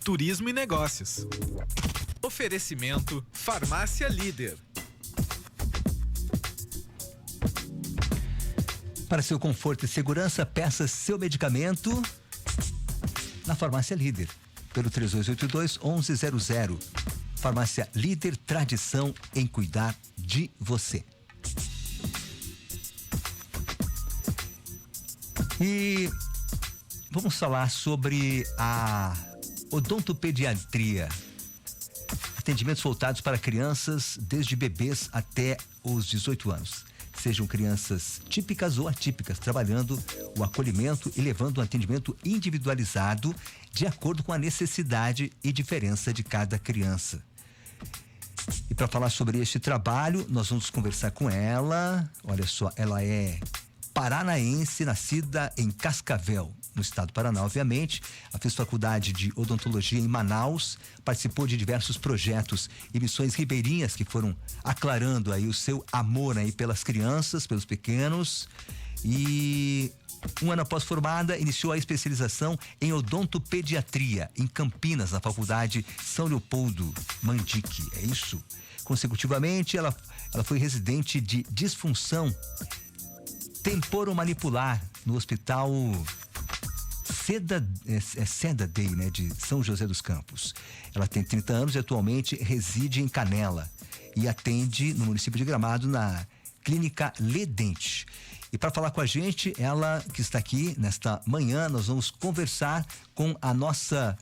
turismo e negócios. Oferecimento Farmácia Líder. Para seu conforto e segurança, peça seu medicamento na Farmácia Líder, pelo 3282-1100. Farmácia Líder, tradição em cuidar de você. E vamos falar sobre a odontopediatria. Atendimentos voltados para crianças desde bebês até os 18 anos. Sejam crianças típicas ou atípicas, trabalhando o acolhimento e levando um atendimento individualizado de acordo com a necessidade e diferença de cada criança. E para falar sobre este trabalho, nós vamos conversar com ela. Olha só, ela é paranaense, nascida em Cascavel, no estado do Paraná, obviamente. Ela fez faculdade de odontologia em Manaus, participou de diversos projetos e missões ribeirinhas que foram aclarando aí o seu amor aí pelas crianças, pelos pequenos. E um ano após formada, iniciou a especialização em odontopediatria em Campinas, na Faculdade São Leopoldo Mandique. É isso? Consecutivamente, ela foi residente de disfunção temporomanipular no Hospital Seda Day, né, de São José dos Campos. Ela tem 30 anos e atualmente reside em Canela e atende no município de Gramado na Clínica Ledente. E para falar com a gente, ela que está aqui nesta manhã, nós vamos conversar com a nossa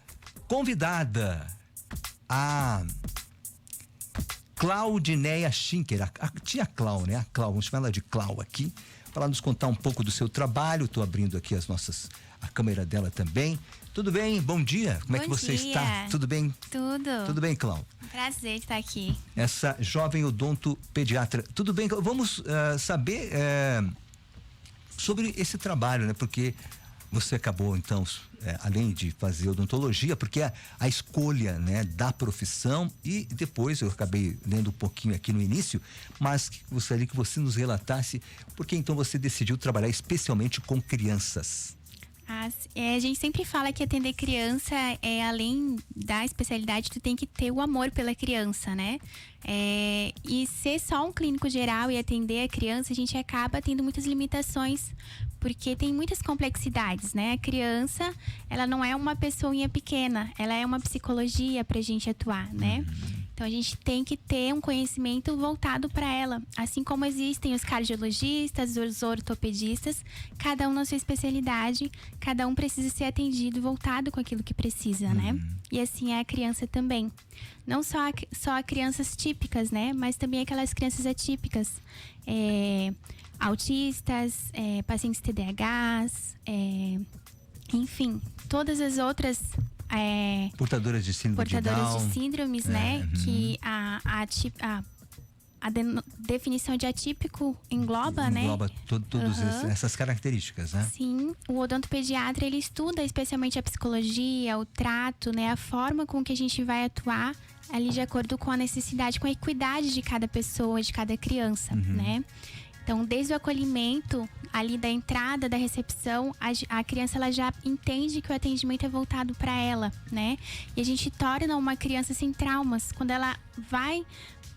convidada, a Claudineia Schinker, a tia Clau, né? A Clau, vamos chamar ela de Clau aqui, para nos contar um pouco do seu trabalho. Estou abrindo aqui a câmera dela também. Tudo bem? Bom dia. Como é que você está? Tudo bem? Tudo. Tudo bem, Clau? Prazer estar aqui. Essa jovem odontopediatra. Tudo bem? Vamos saber sobre esse trabalho, né? Porque você acabou, então, além de fazer odontologia, porque a escolha, né, da profissão, e depois eu acabei lendo um pouquinho aqui no início, mas gostaria que você nos relatasse por que então você decidiu trabalhar especialmente com crianças. A gente sempre fala que atender criança, além da especialidade, tu tem que ter o amor pela criança, né? E ser só um clínico geral e atender a criança, a gente acaba tendo muitas limitações, porque tem muitas complexidades, né? A criança, ela não é uma pessoinha pequena, ela é uma psicologia pra gente atuar, né? Então a gente tem que ter um conhecimento voltado para ela. Assim como existem os cardiologistas, os ortopedistas, cada um na sua especialidade, cada um precisa ser atendido voltado com aquilo que precisa, né? E assim é a criança também. Não só crianças típicas, né? Mas também aquelas crianças atípicas. Autistas, pacientes TDAHs, enfim, todas as outras portadoras de síndrome de Down. De síndromes, né? Que a definição de atípico engloba, né? Engloba todas essas características, né? Sim, o odontopediatra, ele estuda especialmente a psicologia, o trato, né? A forma com que a gente vai atuar ali de acordo com a necessidade, com a equidade de cada pessoa, de cada criança, né? Então, desde o acolhimento, ali da entrada, da recepção, a criança ela já entende que o atendimento é voltado para ela, né? E a gente torna uma criança sem traumas. Quando ela vai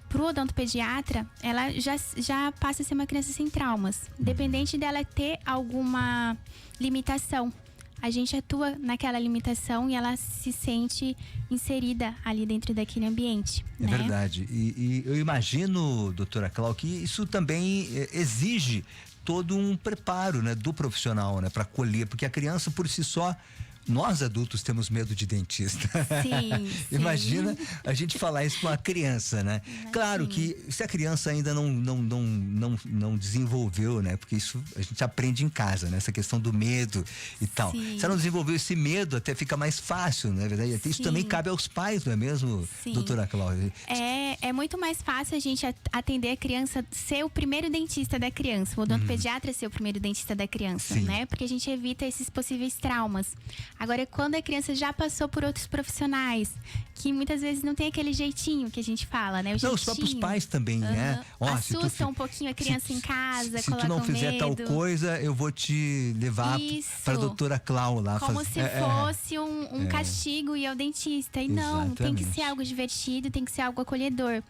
pro odontopediatra, ela já passa a ser uma criança sem traumas. Independente dela ter alguma limitação, a gente atua naquela limitação e ela se sente inserida ali dentro daquele ambiente. É, né? Verdade. E eu imagino, doutora Clau, que isso também exige todo um preparo, né, do profissional, né, para acolher, porque a criança por si só, nós adultos temos medo de dentista. Sim, Imagina a gente falar isso com a criança, né? Imagina. Claro que se a criança ainda não desenvolveu, né? Porque isso a gente aprende em casa, né? Essa questão do medo e tal. Sim. Se ela não desenvolveu esse medo, até fica mais fácil, não é verdade? Isso também cabe aos pais, não é mesmo, doutora Cláudia? É muito mais fácil a gente atender a criança, ser o primeiro dentista da criança, o odontopediatra ser o primeiro dentista da criança, né? Porque a gente evita esses possíveis traumas. Agora, quando a criança já passou por outros profissionais, que muitas vezes não tem aquele jeitinho que a gente fala, né? Não, os próprios pais também, né? Assustam um pouquinho a criança em casa, se tu não fizer medo. tal coisa, eu vou te levar para a doutora Clau lá. Como se fosse um castigo ir ao dentista. E não, tem que ser algo divertido, tem que ser algo acolhedor.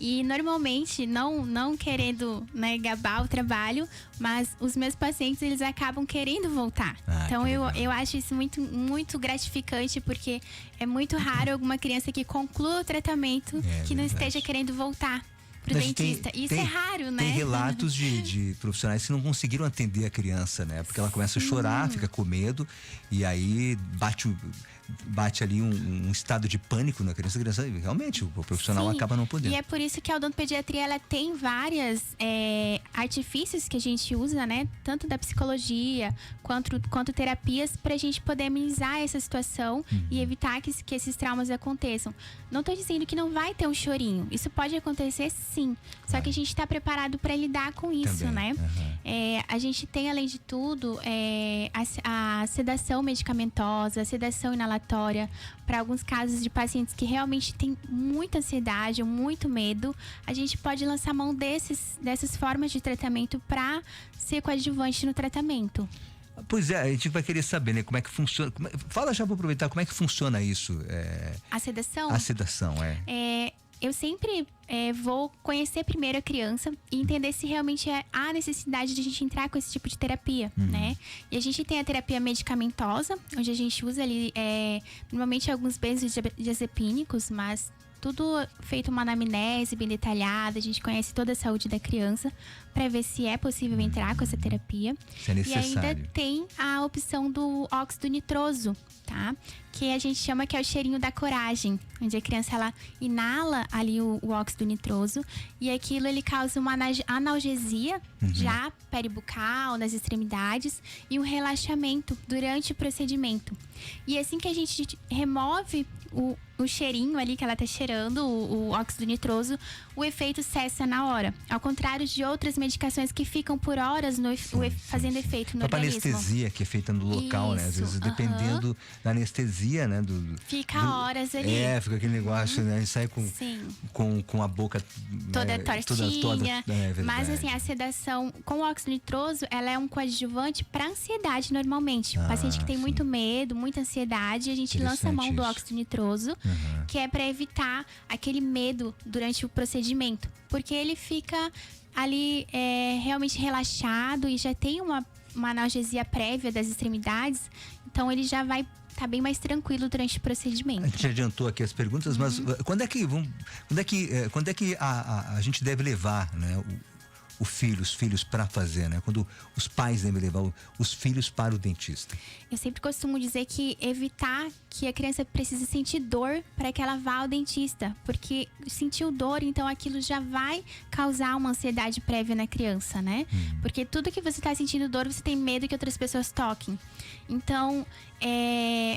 E normalmente, não querendo, né, gabar o trabalho, mas os meus pacientes, eles acabam querendo voltar. Então eu acho isso muito, muito gratificante, porque é muito raro alguma criança que conclua o tratamento que não esteja querendo voltar pro dentista. Isso é raro, né? Tem relatos de profissionais que não conseguiram atender a criança, né? Porque ela começa a chorar, fica com medo, e aí bate ali um estado de pânico na criança. A criança realmente, o profissional acaba não podendo. E é por isso que a odontopediatria, ela tem vários artifícios que a gente usa, né? Tanto da psicologia quanto terapias, pra gente poder amenizar essa situação e evitar que esses traumas aconteçam. Não tô dizendo que não vai ter um chorinho. Isso pode acontecer, sim. Só que a gente tá preparado para lidar com isso, né? A gente tem, além de tudo, a sedação medicamentosa, a sedação inalatória. Para alguns casos de pacientes que realmente têm muita ansiedade ou muito medo, a gente pode lançar mão dessas formas de tratamento para ser coadjuvante no tratamento. Pois é, a gente vai querer saber, né, como é que funciona. Fala já para aproveitar, como é que funciona isso? A sedação? A sedação, Eu sempre vou conhecer primeiro a criança e entender se realmente há necessidade de a gente entrar com esse tipo de terapia, né? E a gente tem a terapia medicamentosa, onde a gente usa ali, normalmente alguns benzodiazepínicos, mas tudo feito uma anamnese bem detalhada, a gente conhece toda a saúde da criança para ver se é possível entrar com essa terapia. Se é necessário. E ainda tem a opção do óxido nitroso, tá? Que a gente chama que é o cheirinho da coragem, onde a criança ela inala ali o óxido nitroso e aquilo ele causa uma analgesia já peribucal nas extremidades e um relaxamento durante o procedimento. E assim que a gente remove o cheirinho ali que ela tá cheirando, o óxido nitroso, o efeito cessa na hora. Ao contrário de outras medicações que ficam por horas fazendo efeito no organismo. A anestesia que é feita no local, né? Às vezes, dependendo da anestesia, né? Fica horas ali. Fica aquele negócio, né? E sai com a boca toda tortinha. Toda, mas assim, a sedação com o óxido nitroso, ela é um coadjuvante para ansiedade normalmente. O paciente que tem muito medo, muita ansiedade, a gente lança a mão do óxido nitroso, que é para evitar aquele medo durante o procedimento. Porque ele fica ali realmente relaxado e já tem uma analgesia prévia das extremidades, então ele já vai estar bem mais tranquilo durante o procedimento. A gente adiantou aqui as perguntas, mas quando é que a gente deve levar, né, os filhos para fazer, né? Quando os pais devem levar os filhos para o dentista. Eu sempre costumo dizer que evitar que a criança precise sentir dor para que ela vá ao dentista, porque sentiu dor, então aquilo já vai causar uma ansiedade prévia na criança, né? Porque tudo que você está sentindo dor, você tem medo que outras pessoas toquem. Então,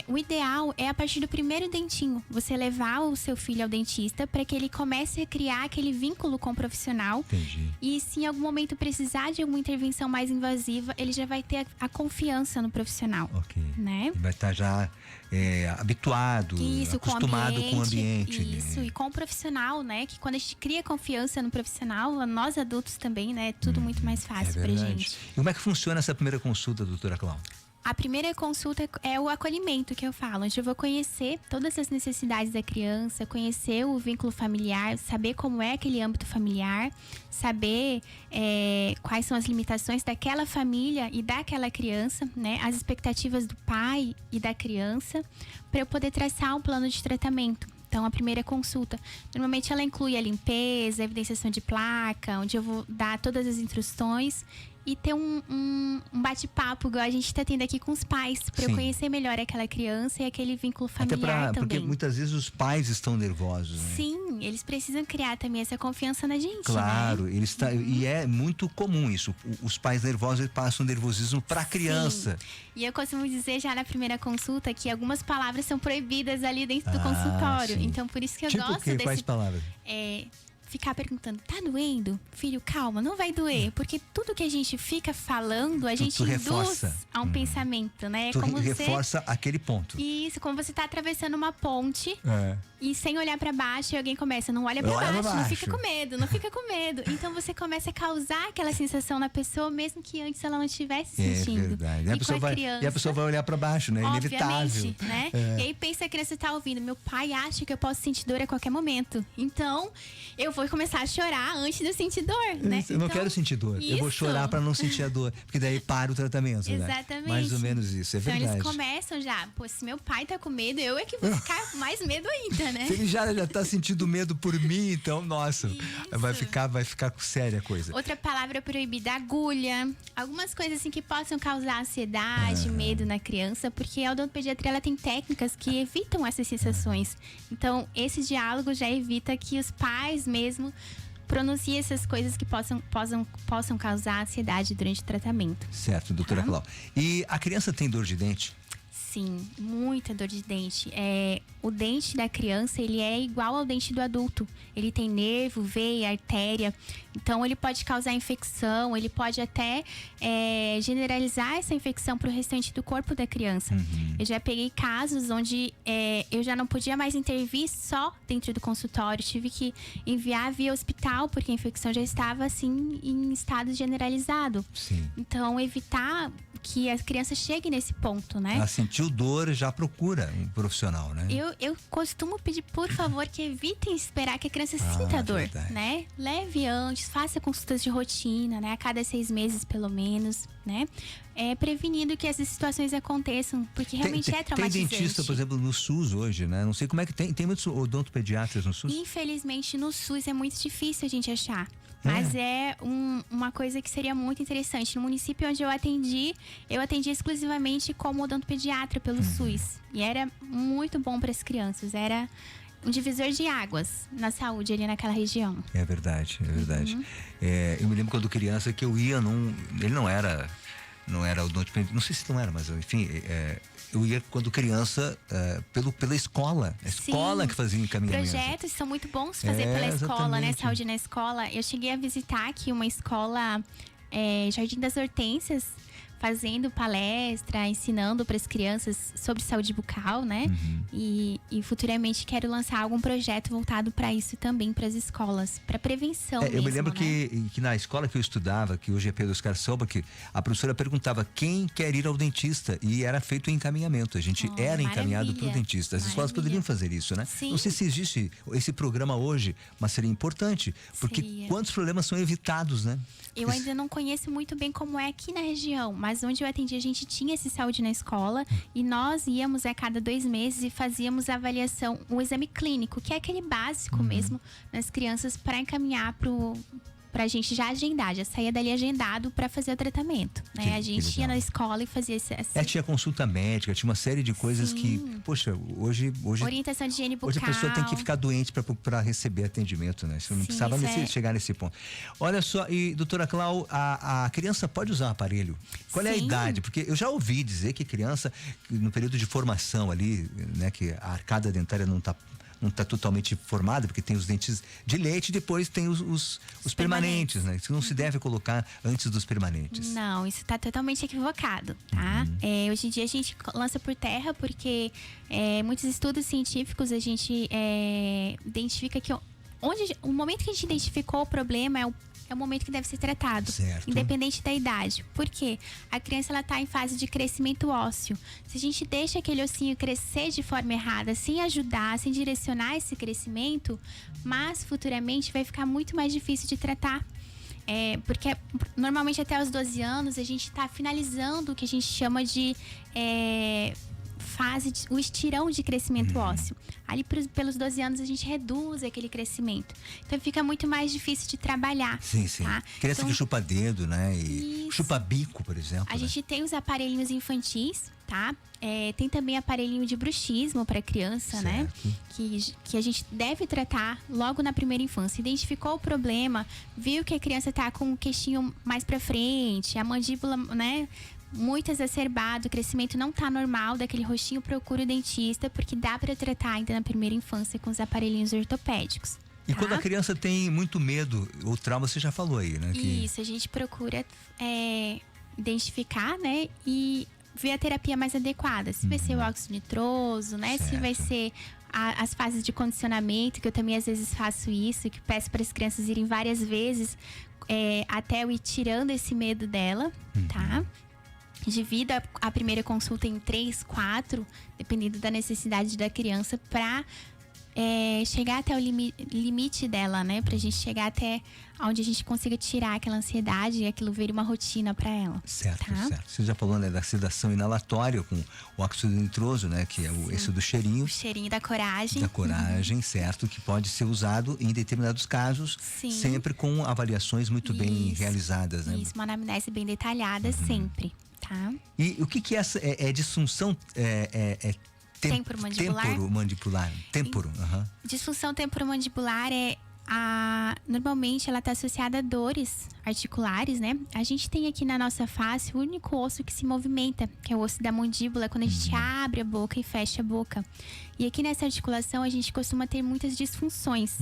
o ideal é a partir do primeiro dentinho, você levar o seu filho ao dentista para que ele comece a criar aquele vínculo com o profissional. Entendi. E se em algum momento precisar de alguma intervenção mais invasiva, ele já vai ter a confiança no profissional. Ok. Né? Ele vai estar já habituado, acostumado com o ambiente. Isso, e com o profissional, né? Que quando a gente cria confiança no profissional, nós adultos também, né? É tudo muito mais fácil pra gente. E como é que funciona essa primeira consulta, doutora Clau? A primeira consulta é o acolhimento que eu falo, onde eu vou conhecer todas as necessidades da criança, conhecer o vínculo familiar, saber como é aquele âmbito familiar, saber quais são as limitações daquela família e daquela criança, né? As expectativas do pai e da criança, para eu poder traçar um plano de tratamento. Então, a primeira consulta, normalmente ela inclui a limpeza, a evidenciação de placa, onde eu vou dar todas as instruções e ter um bate-papo, igual a gente está tendo aqui com os pais, para eu conhecer melhor aquela criança e aquele vínculo familiar também. Porque muitas vezes os pais estão nervosos, né? Sim, eles precisam criar também essa confiança na gente, claro, né? E é muito comum isso. Os pais nervosos passam nervosismo para a criança. E eu costumo dizer já na primeira consulta que algumas palavras são proibidas ali dentro do consultório. Sim. Quentão, por isso que eu gosto desse... Quais palavras? ficar perguntando, tá doendo? Filho, calma, não vai doer. Porque tudo que a gente fica falando, a gente induz reforça. a um pensamento, né? Tu reforça aquele ponto. Isso, como você tá atravessando uma ponte e sem olhar pra baixo, e alguém começa, não olha pra baixo, não fica com medo, não fica com medo. Então você começa a causar aquela sensação na pessoa, mesmo que antes ela não estivesse sentindo. É verdade. E a pessoa vai olhar pra baixo, né? Inevitável. Né? E aí pensa, a criança tá ouvindo, meu pai acha que eu posso sentir dor a qualquer momento. Então, eu vou começar a chorar antes de eu sentir dor, né? Eu não quero sentir dor. Eu vou chorar pra não sentir a dor. Porque daí para o tratamento. Exatamente. Né? Mais ou menos isso, é verdade. Então eles começam já, pô, se meu pai tá com medo, eu é que vou ficar com mais medo ainda, né? Se ele já tá sentindo medo por mim, então, nossa, vai ficar séria a coisa. Outra palavra proibida, agulha. Algumas coisas assim que possam causar ansiedade, medo na criança, porque a odontopediatria ela tem técnicas que evitam essas sensações. Então, esse diálogo já evita que os pais mesmo pronunciem essas coisas que possam causar ansiedade durante o tratamento. Certo, doutora Clau. E a criança tem dor de dente? Sim, muita dor de dente. O dente da criança, ele é igual ao dente do adulto. Ele tem nervo, veia, artéria. Então, ele pode causar infecção, ele pode até generalizar essa infecção para o restante do corpo da criança. Eu já peguei casos onde eu já não podia mais intervir só dentro do consultório. Tive que enviar via hospital, porque a infecção já estava, assim, em estado generalizado. Sim. Então, evitar que a criança chegue nesse ponto, né? Ela sentiu dor, já procura um profissional, né? Eu costumo pedir, por favor, que evitem esperar que a criança sinta dor, verdade. né? Leve antes, faça consultas de rotina, né? A cada 6 meses, pelo menos, né? Prevenindo que essas situações aconteçam, porque realmente é traumatizante. Tem dentista, por exemplo, no SUS hoje, né? Não sei como é que tem muitos odontopediatras no SUS? Infelizmente, no SUS é muito difícil a gente achar. Mas é uma coisa que seria muito interessante. No município onde eu atendi exclusivamente como odontopediatra pelo SUS. E era muito bom para as crianças. Era um divisor de águas na saúde ali naquela região. É verdade, é verdade. Eu me lembro quando criança que eu ia ele não era odontopediatra, não sei se não era, mas enfim, eu ia quando criança pela escola. A escola que fazia encaminhamento. Projetos são muito bons fazer pela escola, né? Saúde na escola. Eu cheguei a visitar aqui uma escola, Jardim das Hortênsias, fazendo palestra, ensinando para as crianças sobre saúde bucal, né? E futuramente quero lançar algum projeto voltado para isso também, para as escolas, para prevenção mesmo, eu me lembro, né? que na escola que eu estudava, que hoje é Pedro Oscar Silva, que a professora perguntava quem quer ir ao dentista, e era feito o encaminhamento. A gente era encaminhado para o dentista. As escolas poderiam fazer isso, né? Sim. Não sei se existe esse programa hoje, mas seria importante, porque quantos problemas são evitados, né? Eu ainda não conheço muito bem como é aqui na região, mas onde eu atendi a gente tinha esse saúde na escola e nós íamos a cada 2 meses e fazíamos a avaliação, o exame clínico, que é aquele básico mesmo nas crianças, para encaminhar pra gente já agendar, já saía dali agendado para fazer o tratamento, né? A gente ia na escola e fazia tinha consulta médica, tinha uma série de coisas que, poxa, hoje orientação de higiene bucal. Hoje a pessoa tem que ficar doente para receber atendimento, né? Você não precisava chegar nesse ponto. Olha só, e doutora Clau, a criança pode usar um aparelho? Qual é a idade? Porque eu já ouvi dizer que criança, no período de formação ali, né, que a arcada dentária não está totalmente formada, porque tem os dentes de leite e depois tem os permanentes, né? Isso não se deve colocar antes dos permanentes. Não, isso está totalmente equivocado, tá? Hoje em dia a gente lança por terra porque muitos estudos científicos a gente identifica que o momento que a gente identificou o problema é o momento que deve ser tratado, certo, independente da idade. Por quê? A criança ela tá em fase de crescimento ósseo. Se a gente deixa aquele ossinho crescer de forma errada, sem ajudar, sem direcionar esse crescimento, mas futuramente vai ficar muito mais difícil de tratar. Porque normalmente até os 12 anos a gente está finalizando o que a gente chama de o estirão de crescimento ósseo. Ali pelos 12 anos a gente reduz aquele crescimento. Então fica muito mais difícil de trabalhar. Sim, sim. Tá? Criança então, que chupa dedo, né? E chupa bico, por exemplo. A gente tem os aparelhinhos infantis, tá? Tem também aparelhinho de bruxismo para criança, né? Que a gente deve tratar logo na primeira infância. Identificou o problema, viu que a criança tá com o queixinho mais para frente, a mandíbula, né? Muito exacerbado, o crescimento não tá normal daquele rostinho, procura o dentista, porque dá para tratar ainda na primeira infância com os aparelhinhos ortopédicos. E quando a criança tem muito medo ou trauma, você já falou aí, né? Isso, a gente procura identificar, né? E ver a terapia mais adequada. Se vai ser o óxido nitroso, né? Certo. Se vai ser as fases de condicionamento, que eu também às vezes faço isso, que peço para as crianças irem várias vezes até eu ir tirando esse medo dela, tá? Divido a primeira consulta em 3, 4, dependendo da necessidade da criança, para chegar até o limite dela, né? Pra gente chegar até onde a gente consiga tirar aquela ansiedade e aquilo vir uma rotina para ela. Certo, tá? certo. Você já falou, né, da sedação inalatória com o óxido nitroso, né? Que é esse do cheirinho. O cheirinho da coragem. Da coragem, certo. Que pode ser usado em determinados casos, sempre com avaliações muito bem realizadas, né? Isso, uma anamnese bem detalhada sempre, tá? E o que é essa? É disfunção... Temporomandibular. Temporomandibular. Disfunção temporomandibular normalmente ela está associada a dores articulares, né? A gente tem aqui na nossa face o único osso que se movimenta, que é o osso da mandíbula, quando a gente abre a boca e fecha a boca. E aqui nessa articulação a gente costuma ter muitas disfunções,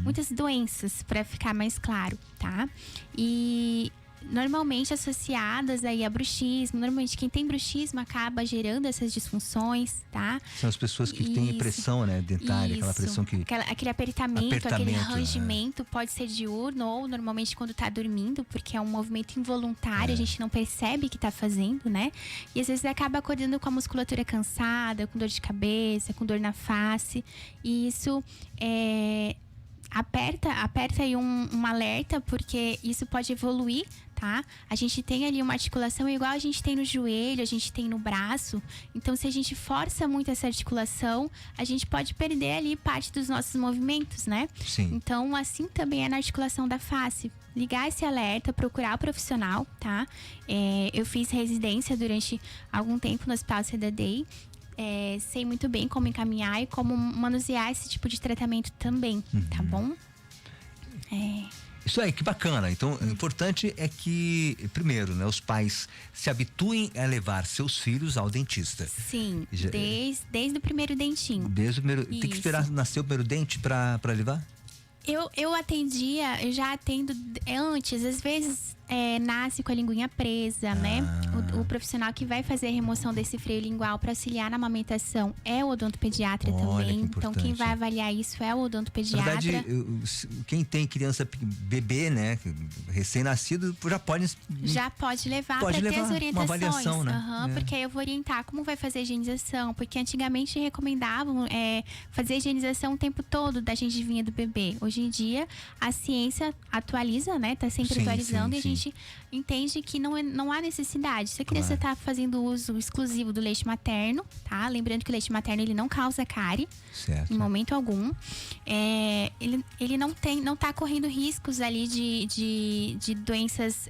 muitas doenças, para ficar mais claro, tá? E normalmente associadas aí a bruxismo. Normalmente quem tem bruxismo acaba gerando essas disfunções, tá? São as pessoas que têm pressão, né, dentária, aquela pressão que... Aquele apertamento, aquele rangimento, pode ser diurno ou normalmente quando tá dormindo, porque é um movimento involuntário, a gente não percebe que tá fazendo, né? E às vezes acaba acordando com a musculatura cansada, com dor de cabeça, com dor na face. E isso aperta aí um alerta, porque isso pode evoluir, tá? A gente tem ali uma articulação igual a gente tem no joelho, a gente tem no braço. Então, se a gente força muito essa articulação, a gente pode perder ali parte dos nossos movimentos, né? Sim. Então, assim também é na articulação da face. Ligar esse alerta, procurar o profissional, tá? Eu fiz residência durante algum tempo no Hospital Seda Day. Sei muito bem como encaminhar e como manusear esse tipo de tratamento também, tá bom? Isso aí, que bacana. Então, o importante é que, primeiro, né, os pais se habituem a levar seus filhos ao dentista. Sim, desde o primeiro dentinho. Desde o primeiro... Tem que esperar nascer o primeiro dente para levar? Eu já atendo antes, às vezes nasce com a linguinha presa, né? O profissional que vai fazer a remoção desse freio lingual para auxiliar na amamentação é o odontopediatra também. Então, quem vai avaliar isso é o odontopediatra. Na verdade, quem tem criança bebê, né, recém-nascido, já pode levar para ter as orientações. Uma avaliação, né? Porque aí eu vou orientar como vai fazer a higienização. Porque antigamente recomendavam fazer a higienização o tempo todo da gengivinha do bebê. Hoje em dia, a ciência atualiza, né? Tá sempre atualizando e a gente entende que não há necessidade. Se a criança está fazendo uso exclusivo do leite materno, tá? Lembrando que o leite materno ele não causa cárie, em momento algum. Ele não tá correndo riscos ali de doenças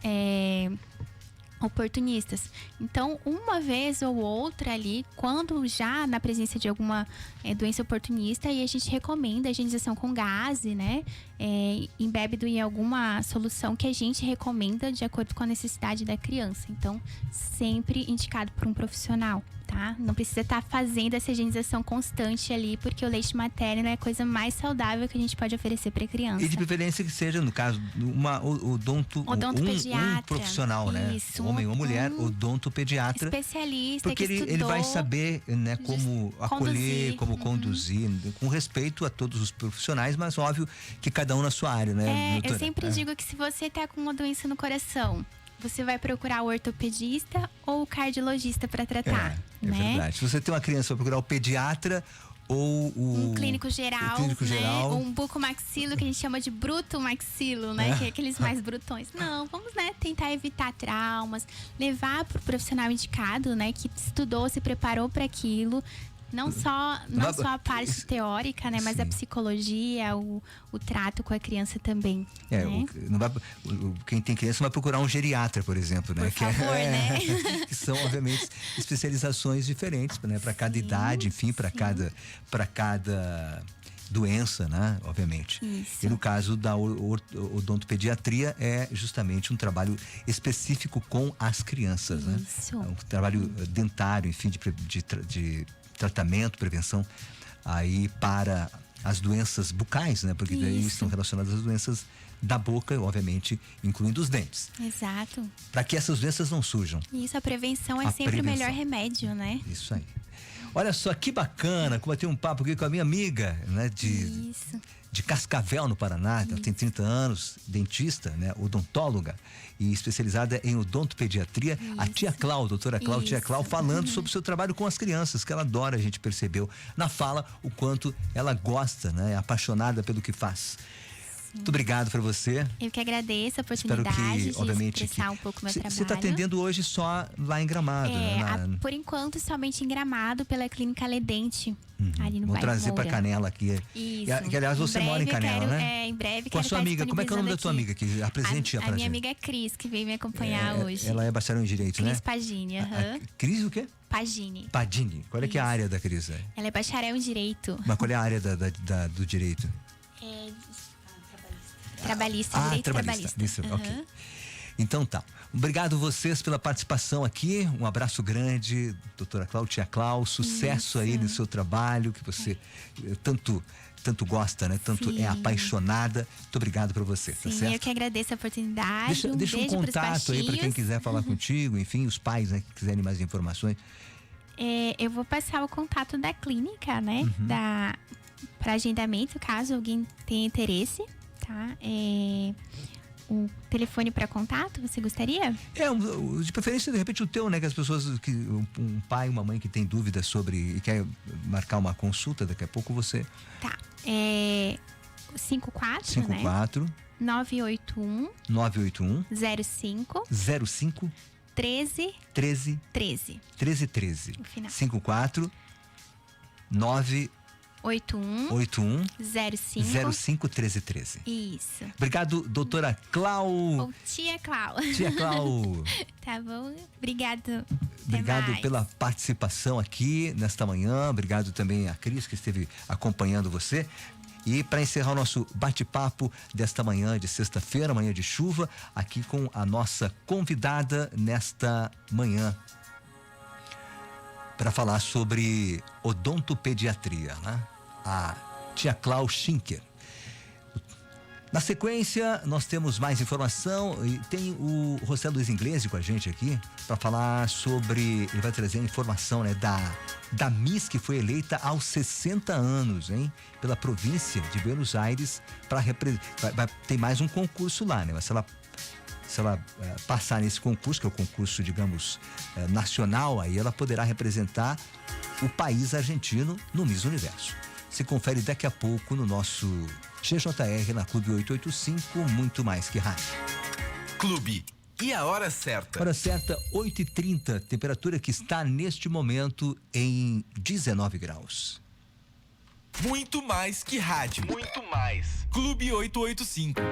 oportunistas. Então, uma vez ou outra ali, quando já na presença de alguma doença oportunista, aí a gente recomenda a higienização com gaze, né? Embébido em alguma solução que a gente recomenda de acordo com a necessidade da criança. Então, sempre indicado por um profissional, tá? Não precisa estar fazendo essa higienização constante ali, porque o leite materno é a coisa mais saudável que a gente pode oferecer para a criança. E de preferência que seja, no caso, um profissional, né? Isso, homem ou mulher, odontopediatra. Especialista, porque ele vai saber, né, como acolher, como conduzir, com respeito a todos os profissionais, mas óbvio que cada um na sua área, né, doutora? Eu sempre digo que se você tá com uma doença no coração, você vai procurar o ortopedista ou o cardiologista para tratar, né? É verdade. Se você tem uma criança, vai procurar o pediatra ou um clínico geral, ou um bucomaxilo, que a gente chama de brutomaxilo, né? Que é aqueles mais brutões. Não, vamos, né, tentar evitar traumas, levar pro profissional indicado, né, que estudou, se preparou para aquilo. Não só a parte teórica, né? Mas a psicologia, o trato com a criança também. Né? Quem tem criança vai procurar um geriatra, por exemplo, né? Por favor, né? Que são, obviamente, especializações diferentes, né? Para cada idade, enfim, para cada doença, né? Obviamente. Isso. E no caso da odontopediatria é justamente um trabalho específico com as crianças, né? É um trabalho dentário, enfim, de tratamento, prevenção aí para as doenças bucais, né? Porque daí Isso. estão relacionadas às doenças da boca, obviamente, incluindo os dentes. Exato. Para que essas doenças não surjam. Isso, a prevenção é A sempre prevenção. o melhor remédio, né? Isso aí. Olha só que bacana, como eu tenho um papo aqui com a minha amiga, né? Isso. De Cascavel, no Paraná. Ela tem 30 anos, dentista, né? Odontóloga e especializada em odontopediatria. A tia Clau, doutora Clau, tia Isso. Clau, falando sobre o seu trabalho com as crianças, que ela adora, a gente percebeu na fala o quanto ela gosta, né? É apaixonada pelo que faz. Muito obrigado para você. Eu que agradeço a Espero oportunidade que, obviamente, de expressar um pouco meu você trabalho. está atendendo hoje só lá em Gramado, né? Por enquanto, somente em Gramado, pela Clínica Ledente, ali no Vou bairro trazer para Moura. Canela aqui. Isso. Que, aliás, você mora em Canela, quero, né? em breve Com a quero sua estar amiga. Como é que é o nome da tua amiga? disponibilizando Que apresente aqui. pra A minha gente. amiga Cris, que veio me acompanhar hoje. Ela é bacharel em Direito, né? Cris Pagini, aham. Cris o quê? Pagini. Padini. Qual é que é a Isso. área da Cris? Ela é bacharel em Direito. Mas qual é a área do direito? Trabalhista, direito trabalhista. trabalhista. Isso, ok. Aham. Então tá. Obrigado vocês pela participação aqui. Um abraço grande, doutora Clau, tia Clau. Sucesso aí no seu trabalho, que você tanto gosta, né? Tanto Sim. é apaixonada. Muito obrigado por você, tá Sim, certo? eu que agradeço a oportunidade. Deixa um beijo pros contato aí para quem baixinhos. quiser falar contigo, enfim, os pais, né, que quiserem mais informações. Eu vou passar o contato da clínica, né? Uhum. Para agendamento, caso alguém tenha interesse, tá? O telefone para contato, você gostaria? De preferência, de repente, o teu, né? Que as pessoas, um pai, uma mãe que tem dúvidas sobre e quer marcar uma consulta, daqui a pouco você... Tá. 54, 54 né? 981 981 05 05 13 13 13. 13 13. No final. 54 981 81 05 05 13 13. Isso. Obrigado, doutora Clau. Ou tia Clau. Tia Clau. Tá bom? Obrigado. Até Obrigado mais. pela participação aqui nesta manhã. Obrigado também a Cris, que esteve acompanhando você. E para encerrar o nosso bate-papo desta manhã de sexta-feira, manhã de chuva, aqui com a nossa convidada nesta manhã, para falar sobre odontopediatria, né? A tia Clau Schinker. Na sequência, nós temos mais informação e tem o José Luiz Inglese com a gente aqui para falar sobre, ele vai trazer a informação, né, da Miss que foi eleita aos 60 anos, hein, pela província de Buenos Aires, para tem mais um concurso lá, né? Mas se ela passar nesse concurso, que é o concurso, digamos, nacional, aí ela poderá representar o país argentino no Miss Universo. Se confere daqui a pouco no nosso GJR na Clube 885, muito mais que rádio. Clube. E a hora certa? Hora certa, 8h30, temperatura que está neste momento em 19 graus. Muito mais que rádio. Muito mais. Clube 885.